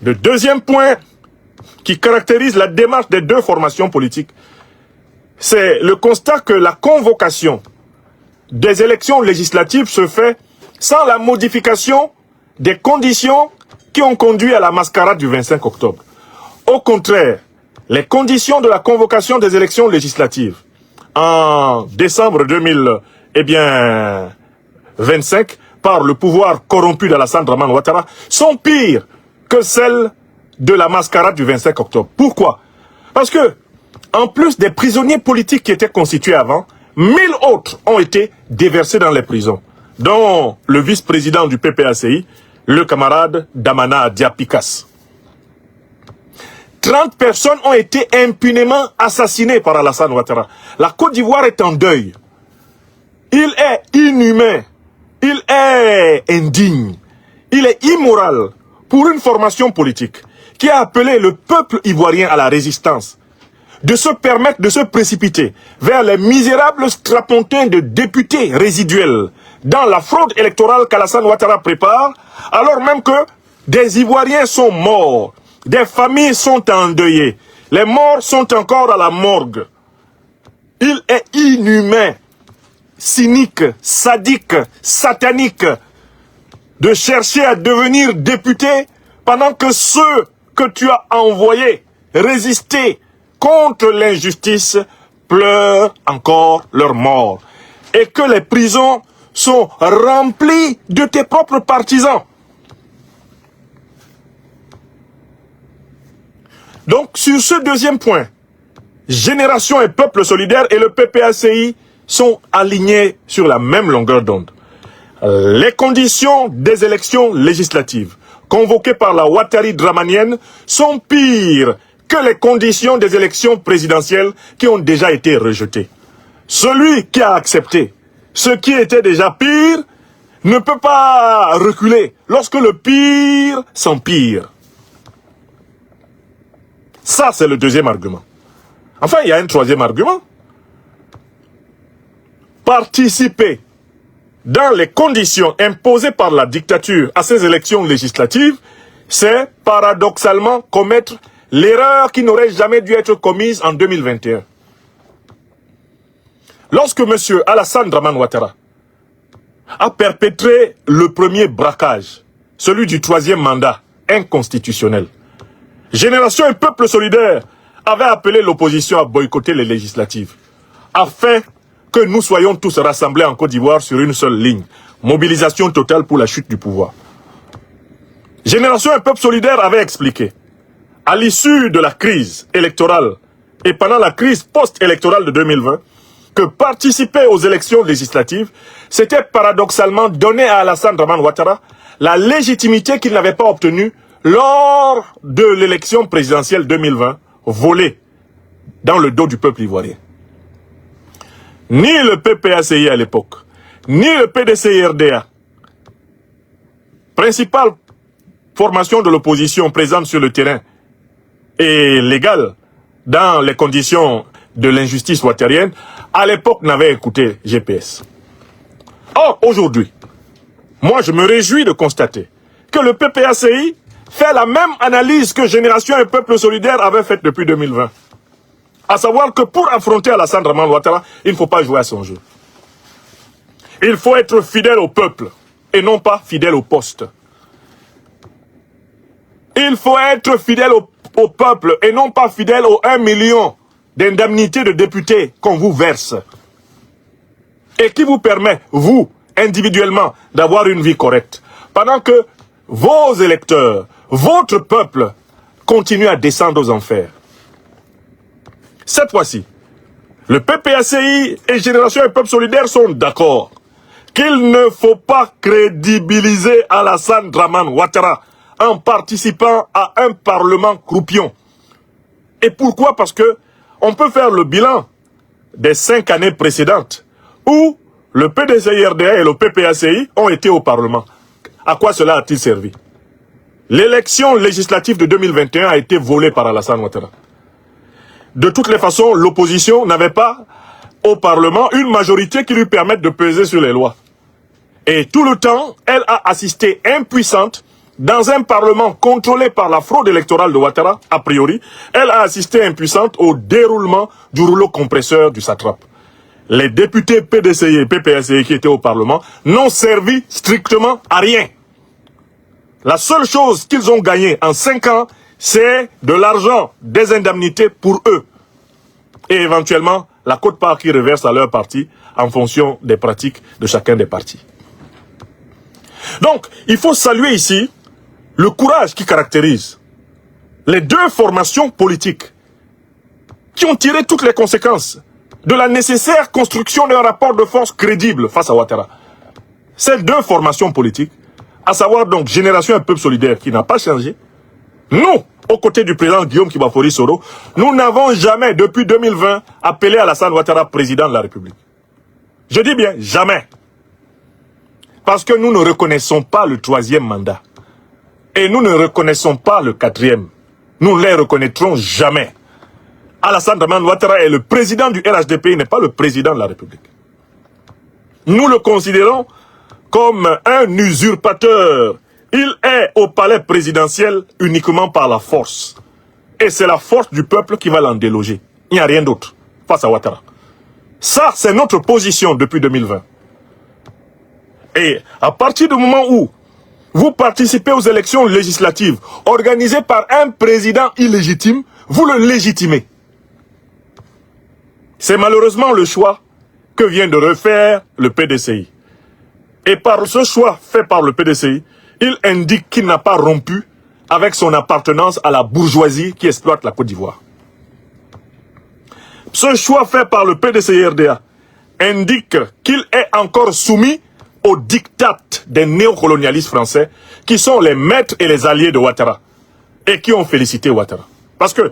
Le deuxième point qui caractérise la démarche des deux formations politiques, c'est le constat que la convocation des élections législatives se fait sans la modification des conditions qui ont conduit à la mascarade du 25 octobre. Au contraire, les conditions de la convocation des élections législatives en décembre 2025 par le pouvoir corrompu d'Alassane Dramane Ouattara sont pires que celles de la mascarade du 25 octobre. Pourquoi? Parce que, en plus des prisonniers politiques qui étaient constitués avant, 1000 autres ont été déversés dans les prisons, dont le vice-président du PPACI, le camarade Damana Diapikas. 30 personnes ont été impunément assassinées par Alassane Ouattara. La Côte d'Ivoire est en deuil. Il est inhumain, il est indigne, il est immoral pour une formation politique qui a appelé le peuple ivoirien à la résistance, de se permettre de se précipiter vers les misérables strapontins de députés résiduels dans la fraude électorale qu'Alassane Ouattara prépare, alors même que des Ivoiriens sont morts, des familles sont endeuillées, les morts sont encore à la morgue. Il est inhumain, cynique, sadique, satanique de chercher à devenir député pendant que ceux que tu as envoyés résister contre l'injustice pleurent encore leur mort et que les prisons sont remplies de tes propres partisans. Donc, sur ce deuxième point, Génération et Peuple Solidaire et le PPACI sont alignés sur la même longueur d'onde. Les conditions des élections législatives convoquées par la Ouattari dramanienne sont pires que les conditions des élections présidentielles qui ont déjà été rejetées. Celui qui a accepté ce qui était déjà pire ne peut pas reculer lorsque le pire s'empire. Ça, c'est le deuxième argument. Enfin, il y a un troisième argument. Participer dans les conditions imposées par la dictature à ces élections législatives, c'est paradoxalement commettre l'erreur qui n'aurait jamais dû être commise en 2021. Lorsque M. Alassane Dramane Ouattara a perpétré le premier braquage, celui du troisième mandat inconstitutionnel, Génération et Peuple Solidaire avait appelé l'opposition à boycotter les législatives, afin que nous soyons tous rassemblés en Côte d'Ivoire sur une seule ligne. Mobilisation totale pour la chute du pouvoir. Génération et Peuple Solidaire avait expliqué, à l'issue de la crise électorale et pendant la crise post-électorale de 2020, que participer aux élections législatives, c'était paradoxalement donner à Alassane Dramane Ouattara la légitimité qu'il n'avait pas obtenue lors de l'élection présidentielle 2020, volée dans le dos du peuple ivoirien. Ni le PPACI à l'époque, ni le PDCI-RDA, principale formation de l'opposition présente sur le terrain et légale dans les conditions de l'injustice ouattarienne, à l'époque n'avait écouté GPS. Or, aujourd'hui, moi je me réjouis de constater que le PPACI fait la même analyse que Génération et Peuple Solidaire avait faite depuis 2020. À savoir que pour affronter Alassane Dramane Ouattara, il ne faut pas jouer à son jeu. Il faut être fidèle au peuple et non pas fidèle au poste. Il faut être fidèle au peuple et non pas fidèle aux 1 million d'indemnités de députés qu'on vous verse. Et qui vous permet, vous, individuellement, d'avoir une vie correcte. Pendant que vos électeurs, votre peuple, continuent à descendre aux enfers. Cette fois-ci, le PPACI et Génération et Peuple Solidaire sont d'accord qu'il ne faut pas crédibiliser Alassane Dramane Ouattara en participant à un parlement croupion. Et pourquoi? Parce que on peut faire le bilan des 5 années précédentes où le PDCI-RDA et le PPACI ont été au Parlement. À quoi cela a-t-il servi? L'élection législative de 2021 a été volée par Alassane Ouattara. De toutes les façons, l'opposition n'avait pas au Parlement une majorité qui lui permette de peser sur les lois. Et tout le temps, elle a assisté impuissante dans un parlement contrôlé par la fraude électorale de Ouattara, a priori, elle a assisté impuissante au déroulement du rouleau compresseur du satrape. Les députés PDCI et PPSI qui étaient au Parlement n'ont servi strictement à rien. La seule chose qu'ils ont gagnée en 5 ans, c'est de l'argent, des indemnités pour eux. Et éventuellement, la quote-part qui reverse à leur parti en fonction des pratiques de chacun des partis. Donc, il faut saluer ici le courage qui caractérise les deux formations politiques qui ont tiré toutes les conséquences de la nécessaire construction d'un rapport de force crédible face à Ouattara. Ces deux formations politiques, à savoir donc Génération et Peuple Solidaire qui n'a pas changé, nous, aux côtés du président Guillaume Kibafori Soro, nous n'avons jamais, depuis 2020, appelé Alassane Ouattara président de la République. Je dis bien jamais. Parce que nous ne reconnaissons pas le 3e mandat. Et nous ne reconnaissons pas le 4e. Nous ne les reconnaîtrons jamais. Alassane Dramane Ouattara est le président du RHDP, il n'est pas le président de la République. Nous le considérons comme un usurpateur. Il est au palais présidentiel uniquement par la force. Et c'est la force du peuple qui va l'en déloger. Il n'y a rien d'autre face à Ouattara. Ça, c'est notre position depuis 2020. Et à partir du moment où vous participez aux élections législatives organisées par un président illégitime, vous le légitimez. C'est malheureusement le choix que vient de refaire le PDCI. Et par ce choix fait par le PDCI, il indique qu'il n'a pas rompu avec son appartenance à la bourgeoisie qui exploite la Côte d'Ivoire. Ce choix fait par le PDCI-RDA indique qu'il est encore soumis aux diktats des néocolonialistes français qui sont les maîtres et les alliés de Ouattara et qui ont félicité Ouattara. Parce que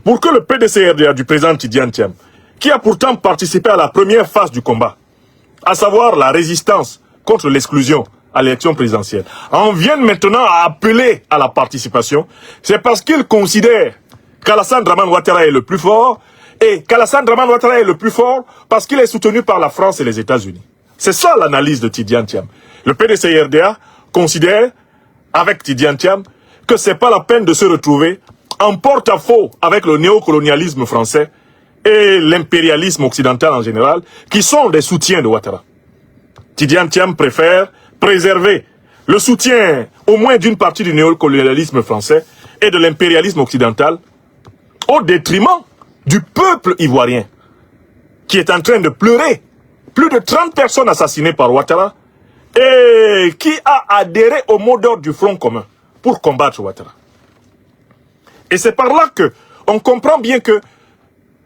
pour que le PDCI-RDA du président Tidjane Thiam, qui a pourtant participé à la première phase du combat, à savoir la résistance contre l'exclusion à l'élection présidentielle, en vienne maintenant à appeler à la participation, c'est parce qu'il considère qu'Alassane Dramane Ouattara est le plus fort, et qu'Alassane Dramane Ouattara est le plus fort parce qu'il est soutenu par la France et les États-Unis. C'est ça l'analyse de Tidjane Thiam. Le PDCI-RDA considère, avec Tidjane Thiam, que c'est pas la peine de se retrouver en porte-à-faux avec le néocolonialisme français et l'impérialisme occidental en général, qui sont des soutiens de Ouattara. Tidjane Thiam préfère préserver le soutien au moins d'une partie du néocolonialisme français et de l'impérialisme occidental au détriment du peuple ivoirien qui est en train de pleurer. Plus de 30 personnes assassinées par Ouattara et qui a adhéré au mot d'ordre du Front commun pour combattre Ouattara. Et c'est par là que on comprend bien que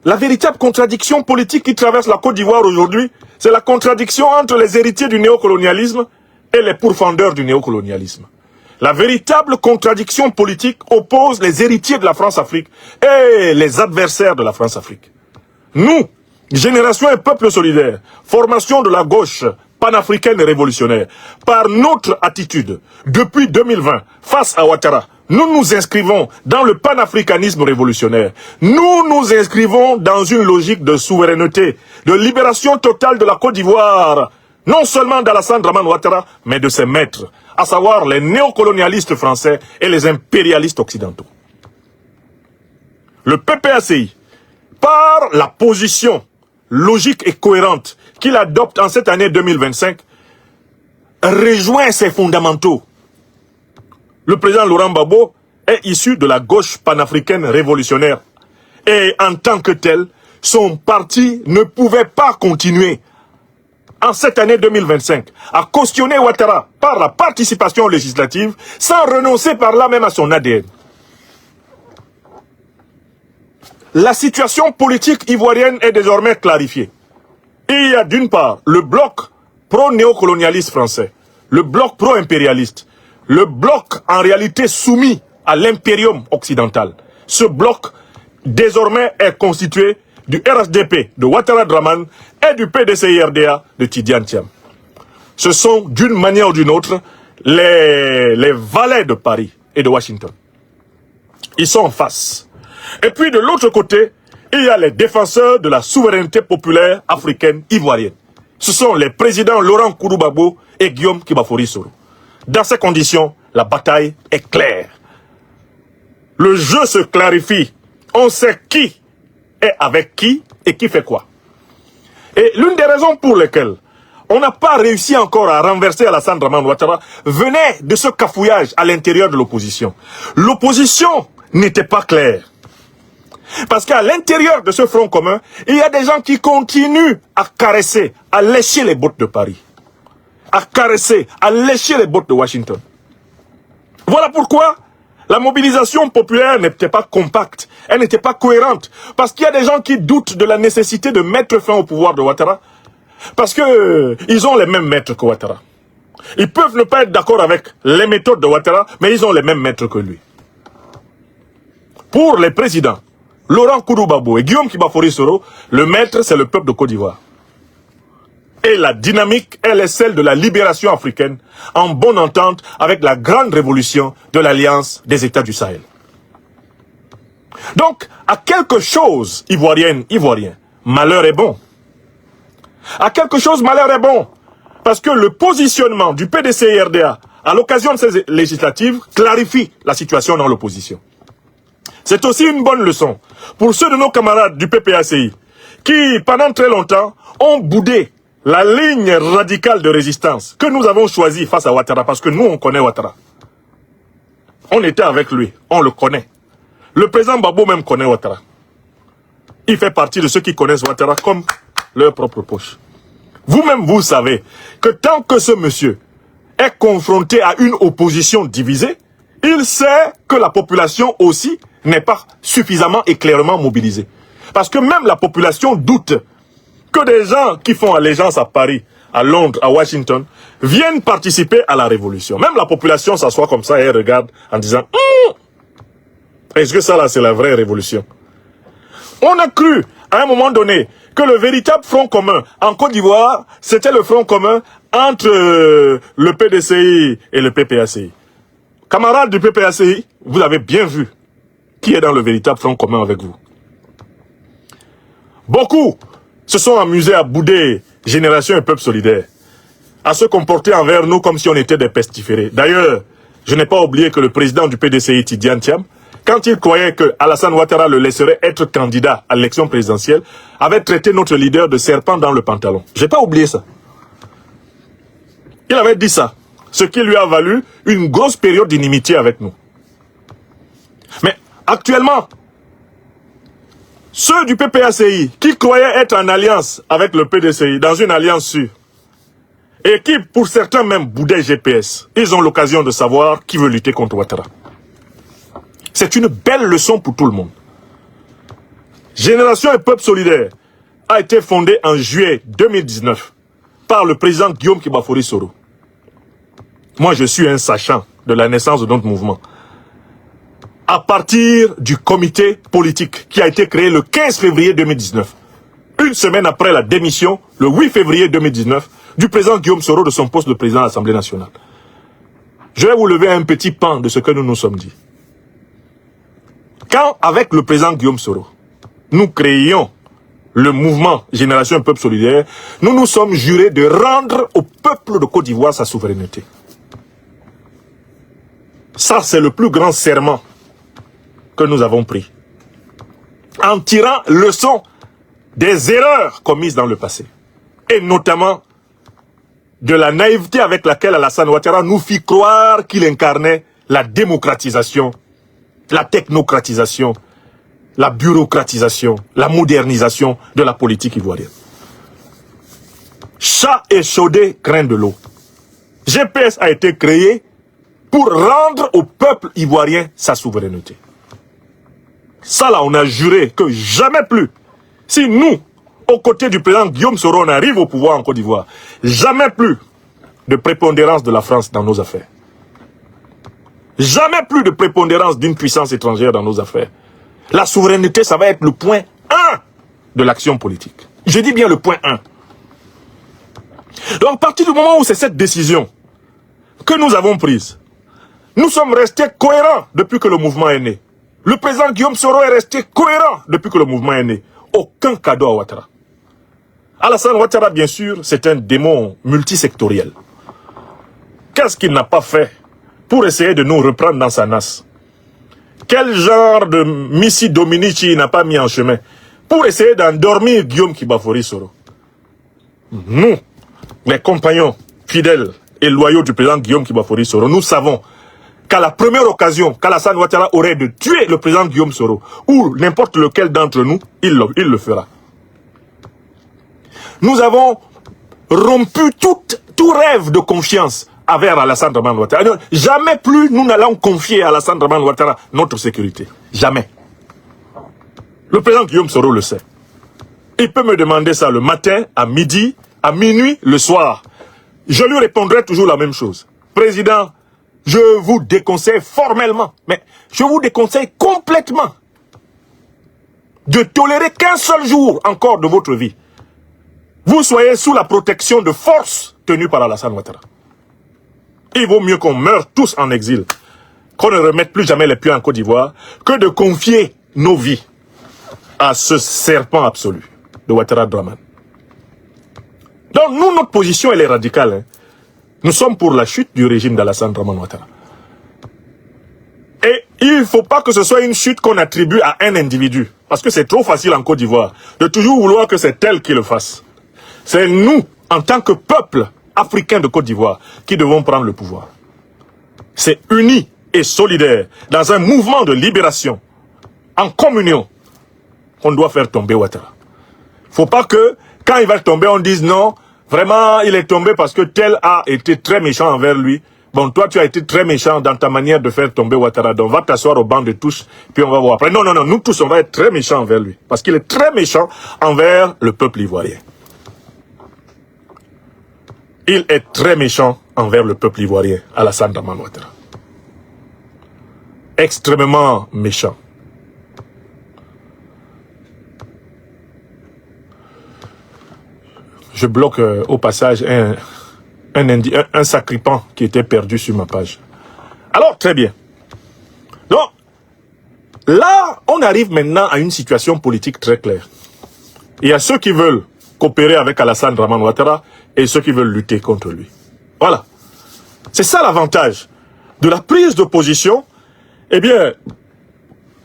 la véritable contradiction politique qui traverse la Côte d'Ivoire aujourd'hui, c'est la contradiction entre les héritiers du néocolonialisme et les pourfendeurs du néocolonialisme. La véritable contradiction politique oppose les héritiers de la France-Afrique et les adversaires de la France-Afrique. Nous, Génération et Peuple Solidaire, formation de la gauche panafricaine et révolutionnaire, par notre attitude depuis 2020 face à Ouattara, nous nous inscrivons dans le panafricanisme révolutionnaire. Nous nous inscrivons dans une logique de souveraineté, de libération totale de la Côte d'Ivoire, non seulement d'Alassane Dramane Ouattara, mais de ses maîtres, à savoir les néocolonialistes français et les impérialistes occidentaux. Le PPACI, par la position logique et cohérente qu'il adopte en cette année 2025, rejoint ses fondamentaux. Le président Laurent Gbagbo est issu de la gauche panafricaine révolutionnaire. Et en tant que tel, son parti ne pouvait pas continuer en cette année 2025 à cautionner Ouattara par la participation législative sans renoncer par là même à son ADN. La situation politique ivoirienne est désormais clarifiée. Il y a d'une part le bloc pro-néocolonialiste français, le bloc pro-impérialiste, le bloc en réalité soumis à l'impérium occidental. Ce bloc désormais est constitué du RHDP de Ouattara Dramane et du PDCI-RDA de Tidjane Thiam. Ce sont d'une manière ou d'une autre les valets de Paris et de Washington. Ils sont en face. Et puis de l'autre côté, il y a les défenseurs de la souveraineté populaire africaine ivoirienne. Ce sont les présidents Laurent Koudou Gbagbo et Guillaume Kibafori Soro. Dans ces conditions, la bataille est claire. Le jeu se clarifie. On sait qui est avec qui et qui fait quoi. Et l'une des raisons pour lesquelles on n'a pas réussi encore à renverser Alassane Dramane Ouattara venait de ce cafouillage à l'intérieur de l'opposition. L'opposition n'était pas claire. Parce qu'à l'intérieur de ce front commun, il y a des gens qui continuent à caresser, à lécher les bottes de Paris. À caresser, à lécher les bottes de Washington. Voilà pourquoi la mobilisation populaire n'était pas compacte, elle n'était pas cohérente. Parce qu'il y a des gens qui doutent de la nécessité de mettre fin au pouvoir de Ouattara. Parce que ils ont les mêmes maîtres que Ouattara. Ils peuvent ne pas être d'accord avec les méthodes de Ouattara, mais ils ont les mêmes maîtres que lui. Pour les présidents, Laurent Koudou-Babou et Guillaume Kibafori-Soro, le maître, c'est le peuple de Côte d'Ivoire. Et la dynamique, elle est celle de la libération africaine, en bonne entente avec la grande révolution de l'Alliance des États du Sahel. Donc, à quelque chose, ivoirienne, ivoirien, malheur est bon. À quelque chose, malheur est bon. Parce que le positionnement du PDC-RDA à l'occasion de ces législatives clarifie la situation dans l'opposition. C'est aussi une bonne leçon pour ceux de nos camarades du PPACI qui, pendant très longtemps, ont boudé la ligne radicale de résistance que nous avons choisie face à Ouattara, parce que nous, on connaît Ouattara. On était avec lui, on le connaît. Le président Gbagbo même connaît Ouattara. Il fait partie de ceux qui connaissent Ouattara comme leur propre poche. Vous-même, vous savez que tant que ce monsieur est confronté à une opposition divisée, il sait que la population aussi n'est pas suffisamment et clairement mobilisée. Parce que même la population doute que des gens qui font allégeance à Paris, à Londres, à Washington, viennent participer à la révolution. Même la population s'assoit comme ça et regarde en disant est-ce que ça là c'est la vraie révolution? On a cru à un moment donné que le véritable front commun en Côte d'Ivoire, c'était le front commun entre le PDCI et le PPACI. Camarades du PPACI, vous avez bien vu qui est dans le véritable front commun avec vous. Beaucoup se sont amusés à bouder Génération et Peuple Solidaire, à se comporter envers nous comme si on était des pestiférés. D'ailleurs, je n'ai pas oublié que le président du PDCI, Tidiane Thiam, quand il croyait que Alassane Ouattara le laisserait être candidat à l'élection présidentielle, avait traité notre leader de serpent dans le pantalon. J'ai pas oublié ça. Il avait dit ça, ce qui lui a valu une grosse période d'inimitié avec nous. Mais actuellement, ceux du PPACI qui croyaient être en alliance avec le PDCI, dans une alliance sûre, et qui, pour certains même, boudaient GPS, ils ont l'occasion de savoir qui veut lutter contre Ouattara. C'est une belle leçon pour tout le monde. Génération et Peuple Solidaire a été fondée en juillet 2019 par le président Guillaume Kibafori-Soro. Moi, je suis un sachant de la naissance de notre mouvement. À partir du comité politique qui a été créé le 15 février 2019, une semaine après la démission, le 8 février 2019, du président Guillaume Soro de son poste de président de l'Assemblée nationale. Je vais vous lever un petit pan de ce que nous nous sommes dit. Quand, avec le président Guillaume Soro, nous créions le mouvement Génération Peuple Solidaire, nous nous sommes jurés de rendre au peuple de Côte d'Ivoire sa souveraineté. Ça, c'est le plus grand serment que nous avons pris. En tirant leçon des erreurs commises dans le passé. Et notamment de la naïveté avec laquelle Alassane Ouattara nous fit croire qu'il incarnait la démocratisation, la technocratisation, la bureaucratisation, la modernisation de la politique ivoirienne. Chat échaudé craint de l'eau. GPS a été créé pour rendre au peuple ivoirien sa souveraineté. Ça là, on a juré que jamais plus, si nous, aux côtés du président Guillaume Soro, on arrive au pouvoir en Côte d'Ivoire, jamais plus de prépondérance de la France dans nos affaires. Jamais plus de prépondérance d'une puissance étrangère dans nos affaires. La souveraineté, ça va être le point 1 de l'action politique. Je dis bien le point 1. Donc, à partir du moment où c'est cette décision que nous avons prise, nous sommes restés cohérents depuis que le mouvement est né. Le président Guillaume Soro est resté cohérent depuis que le mouvement est né. Aucun cadeau à Ouattara. Alassane Ouattara, bien sûr, c'est un démon multisectoriel. Qu'est-ce qu'il n'a pas fait pour essayer de nous reprendre dans sa nasse? Quel genre de Missi Dominici n'a pas mis en chemin pour essayer d'endormir Guillaume Kibafori Soro? Nous, les compagnons fidèles et loyaux du président Guillaume Kibafori Soro, nous savons qu'à la première occasion qu'Alassane Ouattara aurait de tuer le président Guillaume Soro, ou n'importe lequel d'entre nous, il le fera. Nous avons rompu tout rêve de confiance envers Alassane Dramane Ouattara. Jamais plus nous n'allons confier à Alassane Dramane Ouattara notre sécurité. Jamais. Le président Guillaume Soro le sait. Il peut me demander ça le matin, à midi, à minuit, le soir. Je lui répondrai toujours la même chose. Président, je vous déconseille formellement, mais je vous déconseille complètement de tolérer qu'un seul jour encore de votre vie vous soyez sous la protection de forces tenues par Alassane Ouattara. Il vaut mieux qu'on meure tous en exil, qu'on ne remette plus jamais les pieds en Côte d'Ivoire, que de confier nos vies à ce serpent absolu de Ouattara Dramane. Donc nous, notre position, elle est radicale. Hein. Nous sommes pour la chute du régime d'Alassane Dramane Ouattara. Et il ne faut pas que ce soit une chute qu'on attribue à un individu. Parce que c'est trop facile en Côte d'Ivoire de toujours vouloir que c'est elle qui le fasse. C'est nous, en tant que peuple africain de Côte d'Ivoire, qui devons prendre le pouvoir. C'est unis et solidaires, dans un mouvement de libération, en communion, qu'on doit faire tomber Ouattara. Il ne faut pas que, quand il va tomber, on dise non, vraiment, il est tombé parce que tel a été très méchant envers lui. Bon, toi, tu as été très méchant dans ta manière de faire tomber Ouattara. Donc, va t'asseoir au banc de touche, puis on va voir après. Non, non, non, nous tous, on va être très méchants envers lui. Parce qu'il est très méchant envers le peuple ivoirien. Il est très méchant envers le peuple ivoirien, Alassane Dramane Ouattara. Extrêmement méchant. Je bloque au passage un sacripant qui était perdu sur ma page. Alors, très bien. Donc, là, on arrive maintenant à une situation politique très claire. Il y a ceux qui veulent coopérer avec Alassane Dramane Ouattara et ceux qui veulent lutter contre lui. Voilà. C'est ça l'avantage de la prise de position, eh bien,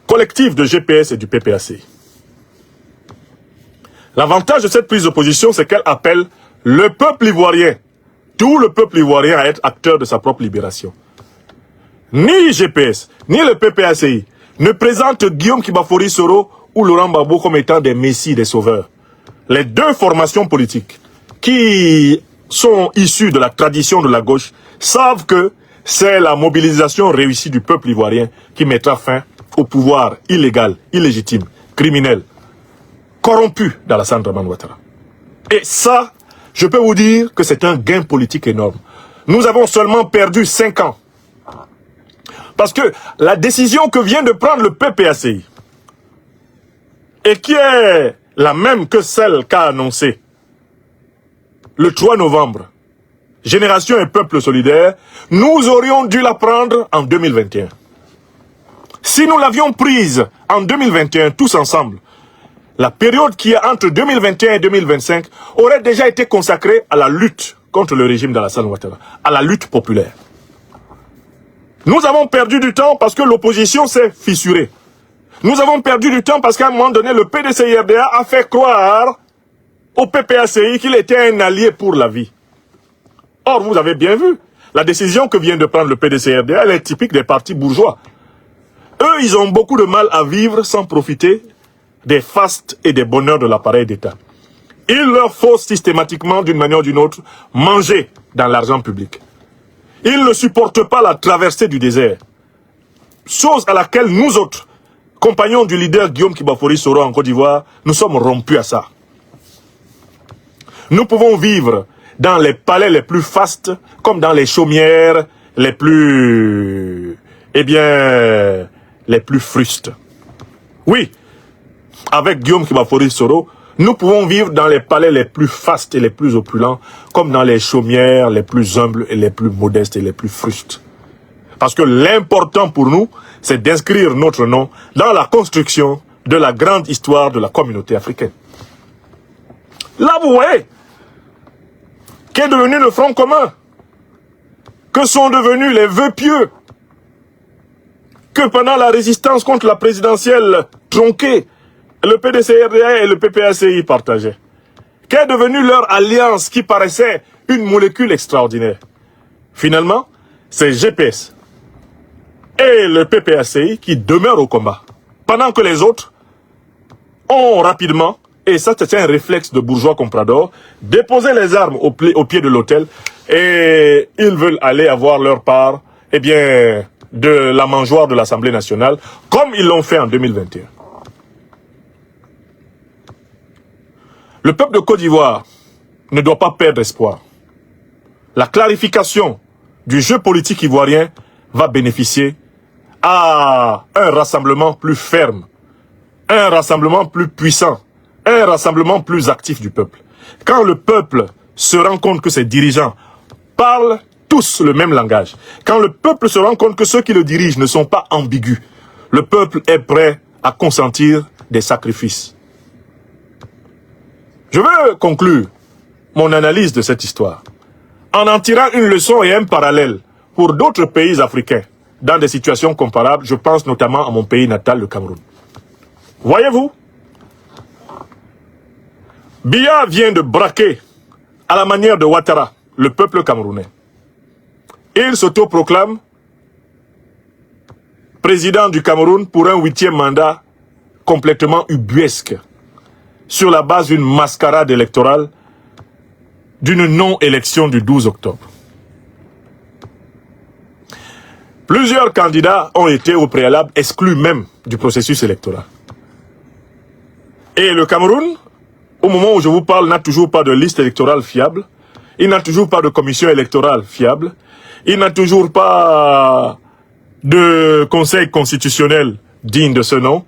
collective de GPS et du PPACI. L'avantage de cette prise de position, c'est qu'elle appelle le peuple ivoirien, tout le peuple ivoirien à être acteur de sa propre libération. Ni GPS, ni le PPACI ne présentent Guillaume Kibafori Soro ou Laurent Gbagbo comme étant des messies, des sauveurs. Les deux formations politiques qui sont issues de la tradition de la gauche savent que c'est la mobilisation réussie du peuple ivoirien qui mettra fin au pouvoir illégal, illégitime, criminel, corrompu d'Alassane Dramane Ouattara. Et ça, je peux vous dire que c'est un gain politique énorme. Nous avons seulement perdu 5 ans. Parce que la décision que vient de prendre le PPACI, et qui est la même que celle qu'a annoncée le 3 novembre, Génération et Peuple Solidaire, nous aurions dû la prendre en 2021. Si nous l'avions prise en 2021, tous ensemble, la période qui est entre 2021 et 2025 aurait déjà été consacrée à la lutte contre le régime d'Alassane Ouattara, à la lutte populaire. Nous avons perdu du temps parce que l'opposition s'est fissurée. Nous avons perdu du temps parce qu'à un moment donné, le PDCIRDA a fait croire au PPACI qu'il était un allié pour la vie. Or, vous avez bien vu, la décision que vient de prendre le PDCIRDA, elle est typique des partis bourgeois. Eux, ils ont beaucoup de mal à vivre sans profiter des fastes et des bonheurs de l'appareil d'État. Il leur faut systématiquement, d'une manière ou d'une autre, manger dans l'argent public. Ils ne supportent pas la traversée du désert. Chose à laquelle nous autres, compagnons du leader Guillaume Kibafori Soro en Côte d'Ivoire, nous sommes rompus à ça. Nous pouvons vivre dans les palais les plus fastes, comme dans les chaumières les plus, les plus frustes. Oui, avec Guillaume Kibafori Soro, nous pouvons vivre dans les palais les plus fastes et les plus opulents, comme dans les chaumières les plus humbles et les plus modestes et les plus frustes. Parce que l'important pour nous, c'est d'inscrire notre nom dans la construction de la grande histoire de la communauté africaine. Là, vous voyez, qu'est devenu le Front commun. Que sont devenus les vœux pieux que pendant la résistance contre la présidentielle tronquée, le PDCRDA et le PPACI partageaient? Qu'est devenue leur alliance qui paraissait une molécule extraordinaire? Finalement, c'est GPS et le PPACI qui demeurent au combat. Pendant que les autres ont rapidement, et ça c'est un réflexe de bourgeois compradors, déposé les armes au pied de l'autel et ils veulent aller avoir leur part, eh bien, de la mangeoire de l'Assemblée nationale, comme ils l'ont fait en 2021. Le peuple de Côte d'Ivoire ne doit pas perdre espoir. La clarification du jeu politique ivoirien va bénéficier à un rassemblement plus ferme, un rassemblement plus puissant, un rassemblement plus actif du peuple. Quand le peuple se rend compte que ses dirigeants parlent tous le même langage, quand le peuple se rend compte que ceux qui le dirigent ne sont pas ambigus, le peuple est prêt à consentir des sacrifices. Je veux conclure mon analyse de cette histoire en tirant une leçon et un parallèle pour d'autres pays africains dans des situations comparables. Je pense notamment à mon pays natal, le Cameroun. Voyez-vous, Biya vient de braquer, à la manière de Ouattara, le peuple camerounais. Il s'autoproclame président du Cameroun pour un 8e mandat complètement ubuesque, sur la base d'une mascarade électorale, d'une non-élection du 12 octobre. Plusieurs candidats ont été au préalable exclus même du processus électoral. Et le Cameroun, au moment où je vous parle, n'a toujours pas de liste électorale fiable, il n'a toujours pas de commission électorale fiable, il n'a toujours pas de conseil constitutionnel digne de ce nom,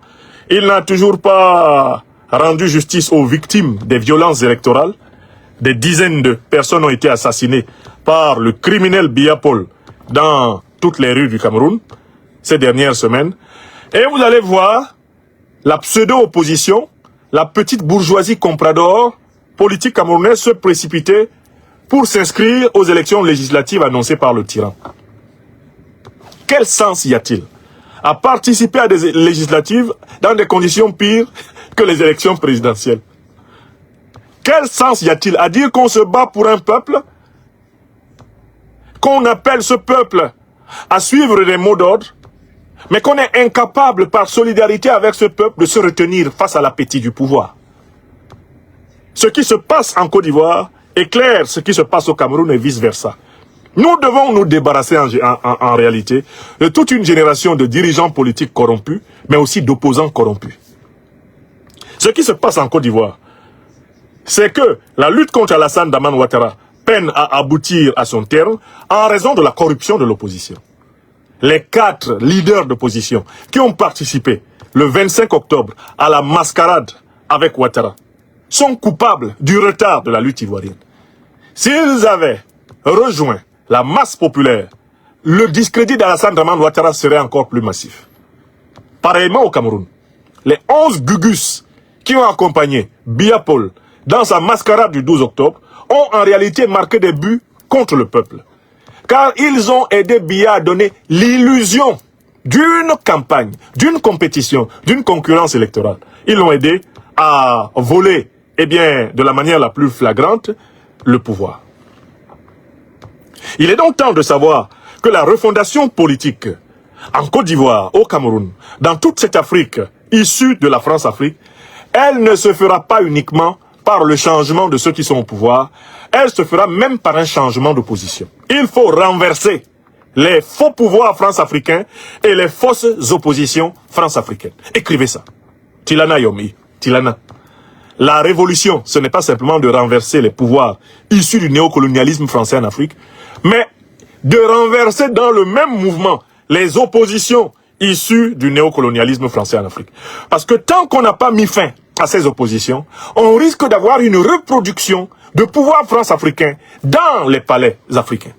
il n'a toujours pas rendu justice aux victimes des violences électorales. Des dizaines de personnes ont été assassinées par le criminel Biya Paul dans toutes les rues du Cameroun ces dernières semaines. Et vous allez voir la pseudo-opposition, la petite bourgeoisie comprador politique camerounaise se précipiter pour s'inscrire aux élections législatives annoncées par le tyran. Quel sens y a-t-il à participer à des législatives dans des conditions pires que les élections présidentielles? Quel sens y a-t-il à dire qu'on se bat pour un peuple, qu'on appelle ce peuple à suivre des mots d'ordre, mais qu'on est incapable par solidarité avec ce peuple de se retenir face à l'appétit du pouvoir? Ce qui se passe en Côte d'Ivoire éclaire ce qui se passe au Cameroun et vice-versa. Nous devons nous débarrasser en réalité de toute une génération de dirigeants politiques corrompus, mais aussi d'opposants corrompus. Ce qui se passe en Côte d'Ivoire, c'est que la lutte contre Alassane Dramane Ouattara peine à aboutir à son terme en raison de la corruption de l'opposition. Les 4 leaders d'opposition qui ont participé le 25 octobre à la mascarade avec Ouattara sont coupables du retard de la lutte ivoirienne. S'ils avaient rejoint la masse populaire, le discrédit d'Alassane Dramane Ouattara serait encore plus massif. Pareillement au Cameroun, les 11 gugus qui ont accompagné Biya Paul dans sa mascarade du 12 octobre, ont en réalité marqué des buts contre le peuple. Car ils ont aidé Biya à donner l'illusion d'une campagne, d'une compétition, d'une concurrence électorale. Ils l'ont aidé à voler, eh bien, de la manière la plus flagrante, le pouvoir. Il est donc temps de savoir que la refondation politique en Côte d'Ivoire, au Cameroun, dans toute cette Afrique issue de la France-Afrique, elle ne se fera pas uniquement par le changement de ceux qui sont au pouvoir, elle se fera même par un changement d'opposition. Il faut renverser les faux pouvoirs france-africains et les fausses oppositions france-africaines. Écrivez ça. Tilana Yomi, Tilana. La révolution, ce n'est pas simplement de renverser les pouvoirs issus du néocolonialisme français en Afrique, mais de renverser dans le même mouvement les oppositions issues du néocolonialisme français en Afrique. Parce que tant qu'on n'a pas mis fin à ces oppositions, on risque d'avoir une reproduction de pouvoir france-africain dans les palais africains.